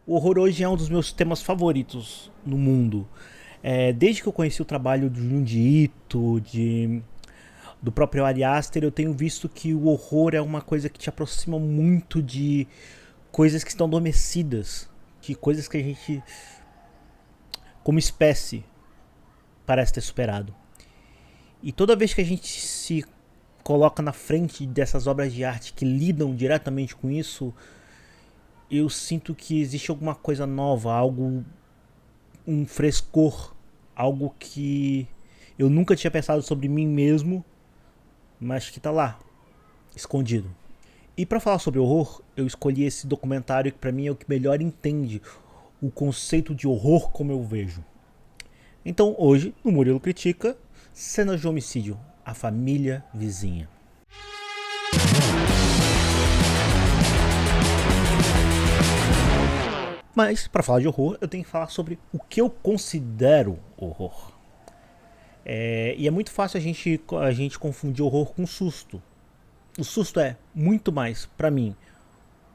O horror hoje é um dos meus temas favoritos no mundo. Desde que eu conheci o trabalho de Junji Ito, do próprio Ari Aster, eu tenho visto que o horror é uma coisa que te aproxima muito de coisas que estão adormecidas, de coisas que a gente, como espécie, parece ter superado. E toda vez que a gente se coloca na frente dessas obras de arte que lidam diretamente com isso, eu sinto que existe alguma coisa nova, algo, um frescor, algo que eu nunca tinha pensado sobre mim mesmo, mas que tá lá, escondido. E para falar sobre horror, eu escolhi esse documentário que para mim é o que melhor entende o conceito de horror como eu vejo. Então hoje, no Murilo Critica, cenas de homicídio, a família vizinha. Mas, para falar de horror, eu tenho que falar sobre o que eu considero horror. E é muito fácil a gente confundir horror com susto. O susto é muito mais, para mim,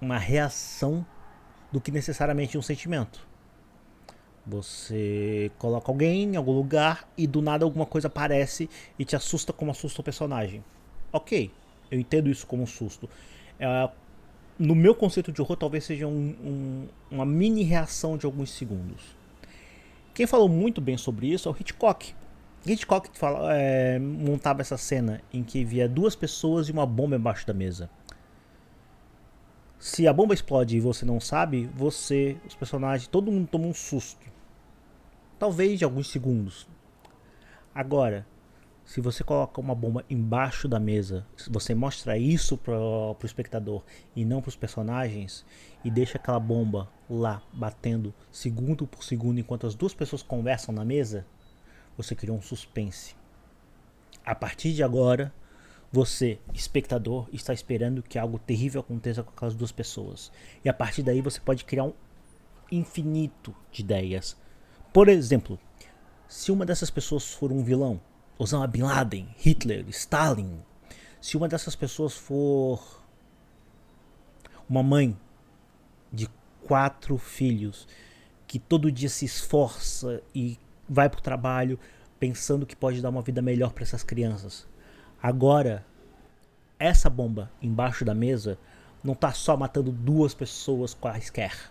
uma reação do que necessariamente um sentimento. Você coloca alguém em algum lugar e do nada alguma coisa aparece e te assusta como assusta o personagem. Ok, eu entendo isso como um susto. É, no meu conceito de horror, talvez seja uma mini reação de alguns segundos. Quem falou muito bem sobre isso é o Hitchcock. Montava essa cena em que via duas pessoas e uma bomba embaixo da mesa. Se a bomba explode e você não sabe, os personagens, todo mundo toma um susto. Talvez de alguns segundos. Agora, se você coloca uma bomba embaixo da mesa, se você mostra isso pro espectador e não pros personagens, e deixa aquela bomba lá batendo segundo por segundo enquanto as duas pessoas conversam na mesa, você criou um suspense. A partir de agora, você, espectador, está esperando que algo terrível aconteça com aquelas duas pessoas. E a partir daí você pode criar um infinito de ideias. Por exemplo, se uma dessas pessoas for um vilão, Osama Bin Laden, Hitler, Stalin, se uma dessas pessoas for uma mãe de 4 filhos que todo dia se esforça e vai pro trabalho pensando que pode dar uma vida melhor para essas crianças. Agora, essa bomba embaixo da mesa não tá só matando 2 pessoas quaisquer.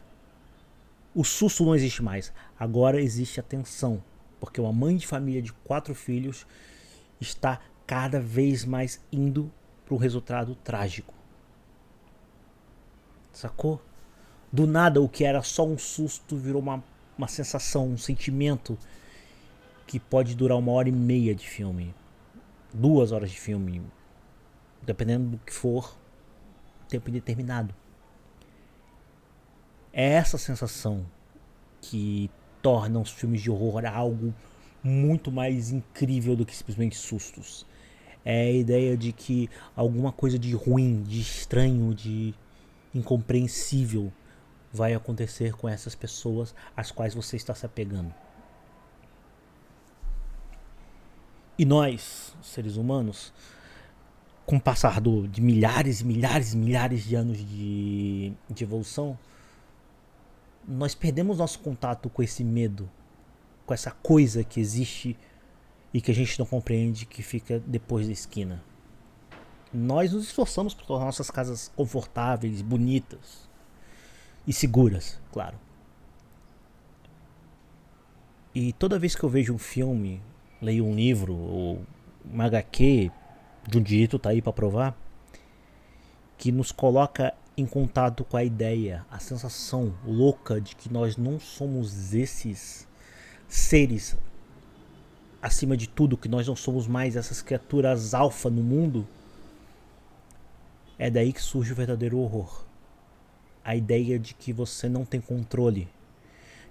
O susto não existe mais. Agora existe a tensão. Porque uma mãe de família de 4 filhos está cada vez mais indo para um resultado trágico. Sacou? Do nada, o que era só um susto virou uma sensação, um sentimento que pode durar 1h30 de filme. 2 horas de filme. Dependendo do que for, tempo indeterminado. É essa sensação que torna os filmes de horror algo muito mais incrível do que simplesmente sustos. É a ideia de que alguma coisa de ruim, de estranho, de incompreensível vai acontecer com essas pessoas às quais você está se apegando. E nós, seres humanos, com o passar de milhares e milhares e milhares de anos de evolução, nós perdemos nosso contato com esse medo, com essa coisa que existe e que a gente não compreende, que fica depois da esquina. Nós nos esforçamos por tornar nossas casas confortáveis, bonitas e seguras, claro. E toda vez que eu vejo um filme, leio um livro ou uma HQ, Junji Ito tá aí pra provar, que nos coloca em contato com a ideia, a sensação louca de que nós não somos esses seres acima de tudo, que nós não somos mais essas criaturas alfa no mundo, é daí que surge o verdadeiro horror. A ideia de que você não tem controle,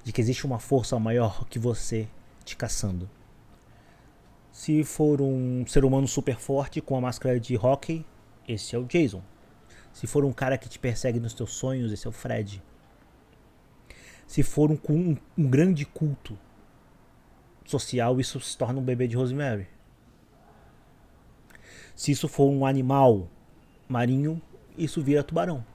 de que existe uma força maior que você te caçando. Se for um ser humano super forte com a máscara de hockey, esse é o Jason. Se for um cara que te persegue nos teus sonhos, esse é o Fred. Se for um grande culto social, isso se torna um bebê de Rosemary. Se isso for um animal marinho, isso vira tubarão.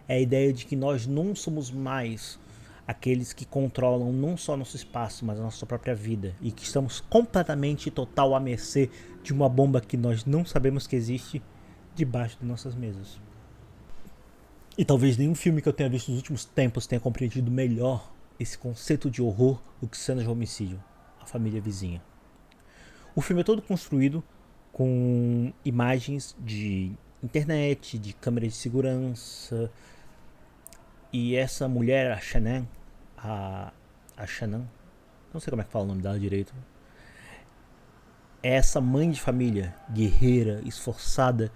É a ideia de que nós não somos mais aqueles que controlam não só nosso espaço, mas a nossa própria vida, e que estamos completamente total à mercê de uma bomba que nós não sabemos que existe debaixo de nossas mesas. E talvez nenhum filme que eu tenha visto nos últimos tempos tenha compreendido melhor esse conceito de horror do que Cenas de Homicídio, A Família Vizinha. O filme é todo construído com imagens de internet, de câmera de segurança. E essa mulher, a Shannon, a Shannon, não sei como é que fala o nome dela direito, é essa mãe de família, guerreira, esforçada,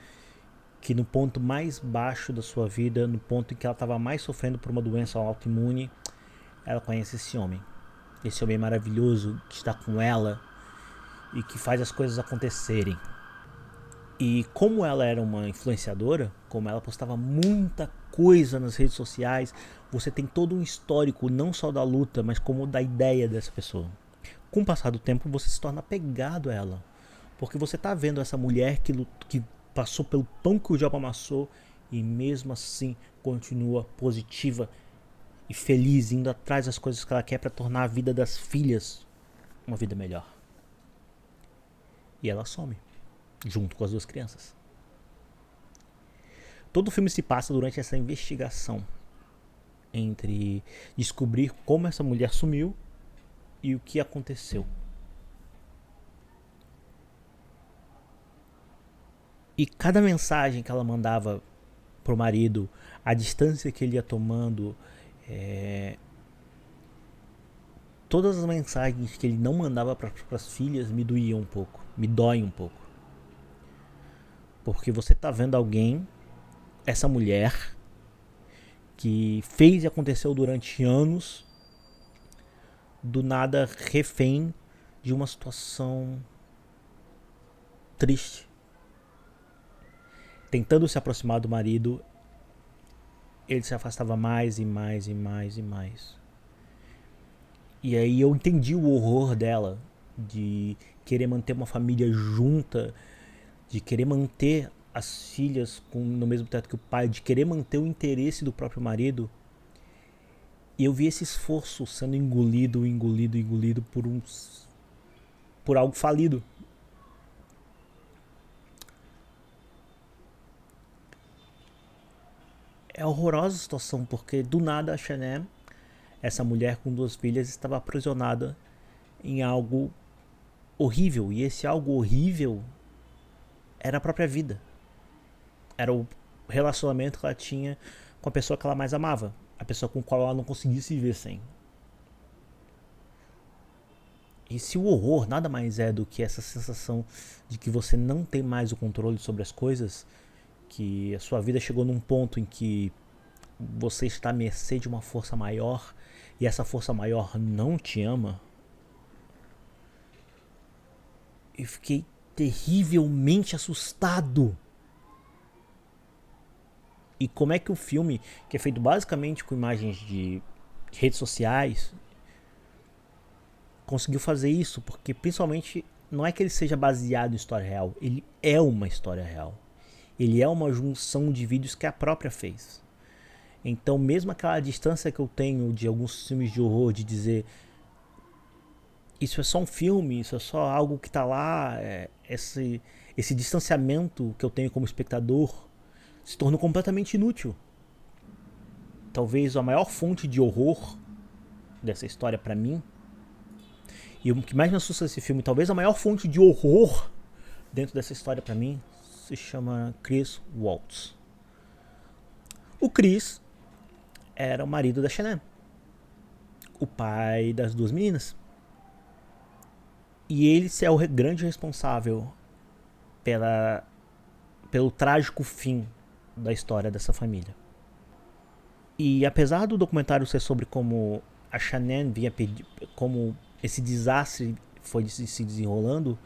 que no ponto mais baixo da sua vida, no ponto em que ela estava mais sofrendo por uma doença autoimune, ela conhece esse homem. Esse homem maravilhoso que está com ela e que faz as coisas acontecerem. E como ela era uma influenciadora, como ela postava muita coisa nas redes sociais, você tem todo um histórico, não só da luta, mas como da ideia dessa pessoa. Com o passar do tempo, você se torna apegado a ela. Porque você está vendo essa mulher que passou pelo pão que o diabo amassou e mesmo assim continua positiva e feliz, indo atrás das coisas que ela quer para tornar a vida das filhas uma vida melhor. E ela some, junto com as duas crianças. Todo o filme se passa durante essa investigação entre descobrir como essa mulher sumiu e o que aconteceu. E cada mensagem que ela mandava pro marido, a distância que ele ia tomando, todas as mensagens que ele não mandava para as filhas me doíam um pouco, me dói um pouco. Porque você tá vendo alguém, essa mulher, que fez e aconteceu durante anos, do nada refém de uma situação triste. Tentando se aproximar do marido, ele se afastava mais e mais e mais e mais. E aí eu entendi o horror dela de querer manter uma família junta, de querer manter as filhas no mesmo teto que o pai, de querer manter o interesse do próprio marido. E eu vi esse esforço sendo engolido por algo falido. É horrorosa a situação, porque do nada a Shannon, essa mulher com duas filhas, estava aprisionada em algo horrível. E esse algo horrível era a própria vida. Era o relacionamento que ela tinha com a pessoa que ela mais amava. A pessoa com a qual ela não conseguia se ver sem. E se o horror nada mais é do que essa sensação de que você não tem mais o controle sobre as coisas, que a sua vida chegou num ponto em que você está à mercê de uma força maior e essa força maior não te ama, eu fiquei terrivelmente assustado. E como é que o filme, que é feito basicamente com imagens de redes sociais, conseguiu fazer isso? Porque principalmente não é que ele seja baseado em história real, ele é uma história real. Ele é uma junção de vídeos que a própria fez. Então mesmo aquela distância que eu tenho de alguns filmes de horror, de dizer isso é só um filme, isso é só algo que tá lá, esse distanciamento que eu tenho como espectador se tornou completamente inútil. Talvez a maior fonte de horror dessa história pra mim, e o que mais me assusta nesse filme, talvez a maior fonte de horror dentro dessa história pra mim, se chama Chris Waltz. O Chris era o marido da Shannon, o pai das duas meninas. E ele é o grande responsável pelo trágico fim da história dessa família. E apesar do documentário ser sobre como a Shannon vinha pedir, como esse desastre foi se desenrolando,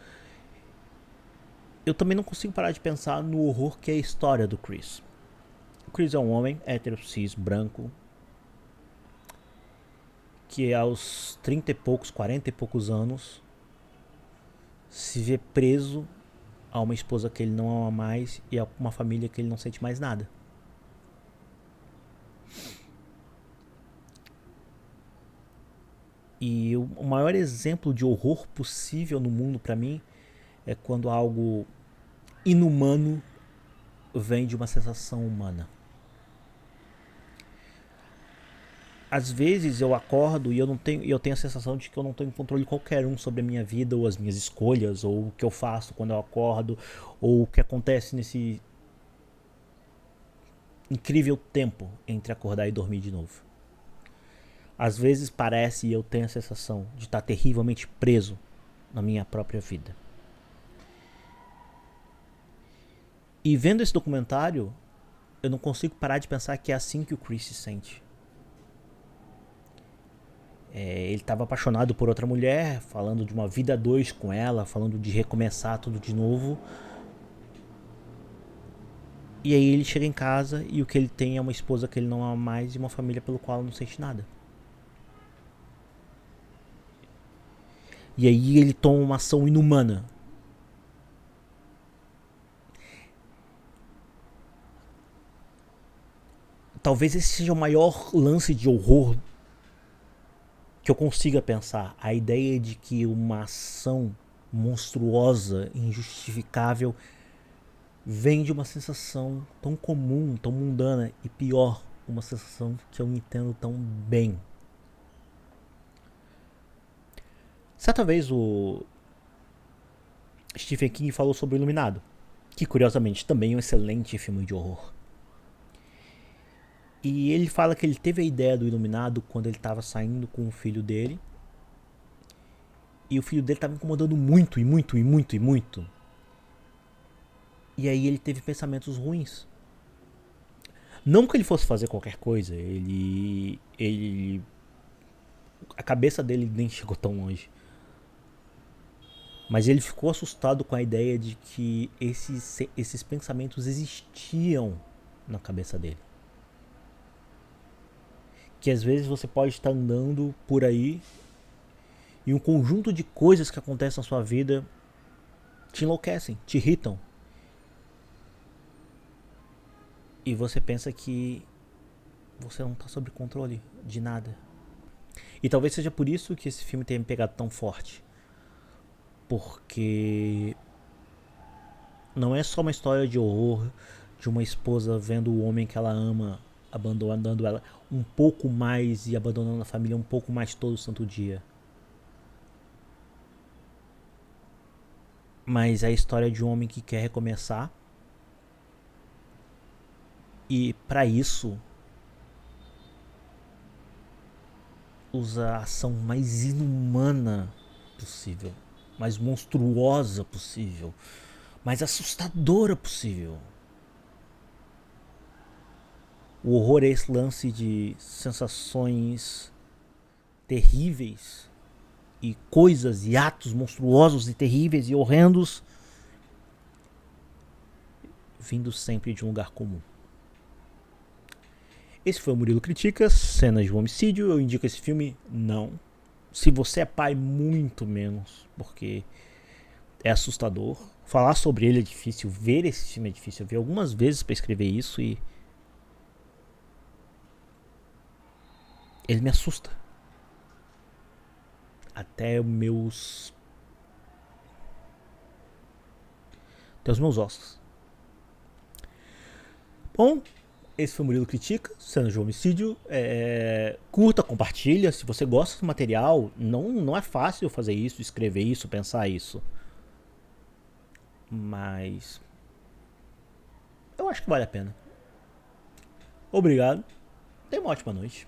eu também não consigo parar de pensar no horror que é a história do Chris. O Chris é um homem hétero, cis, branco, que aos 30 e poucos, 40 e poucos anos se vê preso a uma esposa que ele não ama mais e a uma família que ele não sente mais nada. E o maior exemplo de horror possível no mundo pra mim é quando algo inumano vem de uma sensação humana. Às vezes eu acordo e eu tenho a sensação de que eu não tenho controle qualquer sobre a minha vida ou as minhas escolhas ou o que eu faço quando eu acordo ou o que acontece nesse incrível tempo entre acordar e dormir de novo. Às vezes parece e eu tenho a sensação de estar terrivelmente preso na minha própria vida. E vendo esse documentário, eu não consigo parar de pensar que é assim que o Chris se sente. Ele estava apaixonado por outra mulher, falando de uma vida a dois com ela, falando de recomeçar tudo de novo. E aí ele chega em casa e o que ele tem é uma esposa que ele não ama mais e uma família pelo qual ele não sente nada. E aí ele toma uma ação inumana. Talvez esse seja o maior lance de horror que eu consiga pensar. A ideia de que uma ação monstruosa, injustificável, vem de uma sensação tão comum, tão mundana e pior, uma sensação que eu entendo tão bem. Certa vez o Stephen King falou sobre o Iluminado, que curiosamente também é um excelente filme de horror. E ele fala que ele teve a ideia do Iluminado quando ele estava saindo com o filho dele. E o filho dele estava incomodando muito, e muito, e muito, e muito. E aí ele teve pensamentos ruins. Não que ele fosse fazer qualquer coisa, a cabeça dele nem chegou tão longe. Mas ele ficou assustado com a ideia de que esses pensamentos existiam na cabeça dele. Que às vezes você pode estar andando por aí e um conjunto de coisas que acontecem na sua vida te enlouquecem, te irritam. E você pensa que você não está sob controle de nada. E talvez seja por isso que esse filme tenha me pegado tão forte. Porque não é só uma história de horror de uma esposa vendo o homem que ela ama abandonando ela um pouco mais e abandonando a família um pouco mais todo santo dia. Mas é a história de um homem que quer recomeçar. E para isso usa a ação mais inumana possível, mais monstruosa possível, mais assustadora possível. O horror é esse lance de sensações terríveis e coisas e atos monstruosos e terríveis e horrendos vindo sempre de um lugar comum. Esse foi o Murilo Critica, cenas de um homicídio. Eu indico esse filme? Não. Se você é pai, muito menos, porque é assustador. Falar sobre ele é difícil, ver esse filme é difícil. Eu vi algumas vezes para escrever isso e ele me assusta. Até os meus ossos. Bom, esse foi o Murilo Critica, cenas de homicídio. Curta, compartilha. Se você gosta do material, não é fácil fazer isso, escrever isso, pensar isso. Mas eu acho que vale a pena. Obrigado. Tenha uma ótima noite.